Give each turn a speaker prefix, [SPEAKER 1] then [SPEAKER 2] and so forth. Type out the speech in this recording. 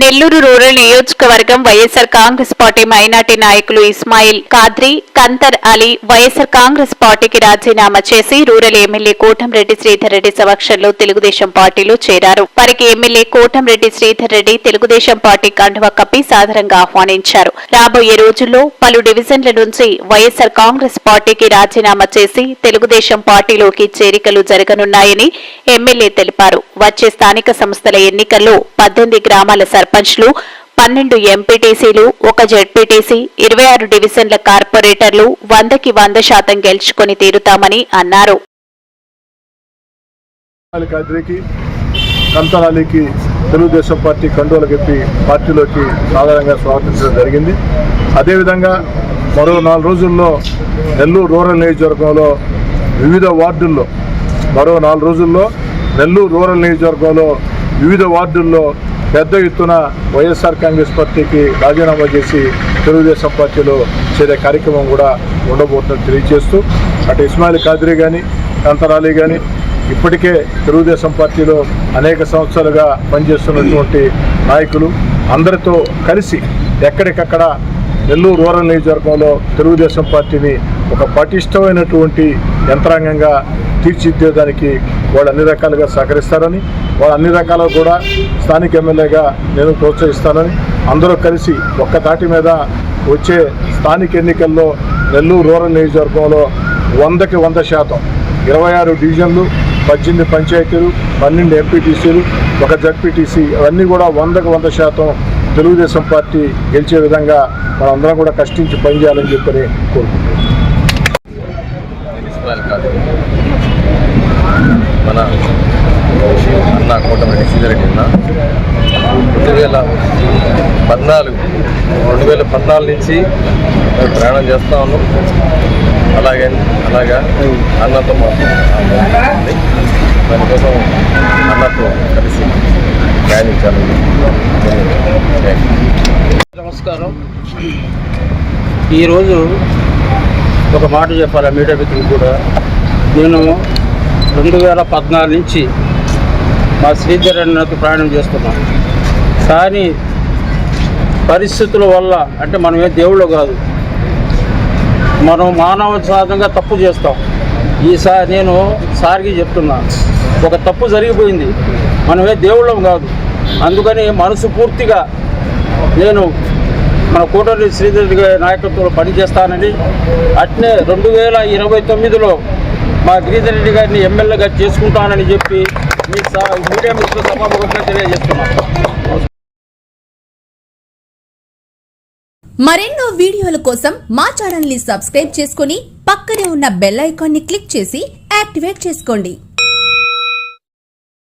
[SPEAKER 1] Nellore rural నియోజకవర్గం YSR Congress party minority నాయకులు ఇస్మాయిల్ కాద్రి, కంతర్ అలీ వైఎస్సార్ కాంగ్రెస్ పార్టీకి రాజీనామా చేసి రూరల్ ఎమ్మెల్యే కోటంరెడ్డి శ్రీధర్ రెడ్డి సమక్షంలో తెలుగుదేశం పార్టీలో చేరారు. వారికి ఎమ్మెల్యే కోటంరెడ్డి శ్రీధర్ రెడ్డి తెలుగుదేశం పార్టీ కండువా కప్పి సాదరంగా ఆహ్వానించారు. రాబోయే రోజుల్లో పలు డివిజన్ల నుంచి వైఎస్సార్ కాంగ్రెస్ పార్టీకి రాజీనామా చేసి తెలుగుదేశం పార్టీలోకి చేరికలు జరగనున్నాయని ఎమ్మెల్యే తెలిపారు. వచ్చే స్థానిక సంస్థల ఎన్నికల్లో 18 గ్రామాల సర్పంచ్లు, 12 ఎంపీటీసీలు, 1 జెడ్పీటీసీ, 26 డివిజన్ల కార్పొరేటర్లు 100కి 100% గెలుచుకొని తీరుతామని అన్నారు.
[SPEAKER 2] తెలుగుదేశం పార్టీ కండువాలు కప్పి పార్టీలోకి సాధారణంగా స్వాగతించడం జరిగింది. అదేవిధంగా మరో 4 రోజుల్లో నెల్లూరు రూరల్ నియోజకవర్గంలో వివిధ వార్డుల్లో పెద్ద ఎత్తున వైఎస్ఆర్ కాంగ్రెస్ పార్టీకి రాజీనామా చేసి తెలుగుదేశం పార్టీలో చేరే కార్యక్రమం కూడా ఉండబోతుందని తెలియజేస్తూ, అటు ఇస్మాయిల్ కాద్రి కానీ కంతర్ అలీ కానీ ఇప్పటికే తెలుగుదేశం పార్టీలో అనేక సంవత్సరాలుగా పనిచేస్తున్నటువంటి నాయకులు అందరితో కలిసి ఎక్కడికక్కడ నెల్లూరు రూరల్ నియోజకవర్గంలో తెలుగుదేశం పార్టీని ఒక పటిష్టమైనటువంటి యంత్రాంగంగా తీర్చిదిద్దడానికి వాళ్ళు అన్ని రకాలుగా సహకరిస్తారని, వాళ్ళు అన్ని రకాలుగా కూడా స్థానిక ఎమ్మెల్యేగా నేను ప్రోత్సహిస్తానని, అందరూ కలిసి ఒక్క తాటి మీద వచ్చే స్థానిక ఎన్నికల్లో నెల్లూరు రూరల్ నియోజకవర్గంలో 100కి 100%, 26 డివిజన్లు, 18 పంచాయతీలు, 12 ఎంపీటీసీలు, 1 జడ్పీటీసీ అవన్నీ కూడా 100కి 100% తెలుగుదేశం పార్టీ గెలిచే విధంగా మనందరం కూడా కష్టించి పనిచేయాలని చెప్పని కోరుకుంటున్నాం.
[SPEAKER 3] మన అన్న కోటంరెడ్డి శ్రీధర్ రెడ్డి అన్న 2014 నుంచి ప్రయాణం చేస్తూ ఉన్నాం. అలాగా అన్నతో మాట్లాడుతుంది. దానికోసం అన్నతో కలిసి ప్రయాణించాలని.
[SPEAKER 4] నమస్కారం. ఈరోజు ఒక మాట చెప్పాలి మీడియా మిత్రులు కూడా. నేను 2014 నుంచి మా శ్రీధర్ అన్నతో ప్రయాణం చేస్తున్నాను. కానీ పరిస్థితుల వల్ల, అంటే మనమే దేవుళ్ళు కాదు, మనం మానవ సాధంగా తప్పు చేస్తాం. ఈసారి నేను సార్కి చెప్తున్నా, ఒక తప్పు జరిగిపోయింది, మనమే దేవుళ్ళం కాదు. అందుకని మనసు పూర్తిగా నేను మన కోటరెడ్డి శ్రీధర్ రెడ్డి గారి నాయకత్వంలో పనిచేస్తానని, అట్నే 2029లో మా శ్రీధర్ రెడ్డి గారిని ఎమ్మెల్యేగా చేసుకుంటానని చెప్పి మీ మీడియా మిత్రుల సభాముఖంగా తెలియజేస్తున్నాను.
[SPEAKER 5] మరెన్నో వీడియోల కోసం మా ఛానల్ ని సబ్స్క్రైబ్ చేసుకుని పక్కనే ఉన్న బెల్ ఐకాన్ ని క్లిక్ చేసి యాక్టివేట్ చేసుకోండి.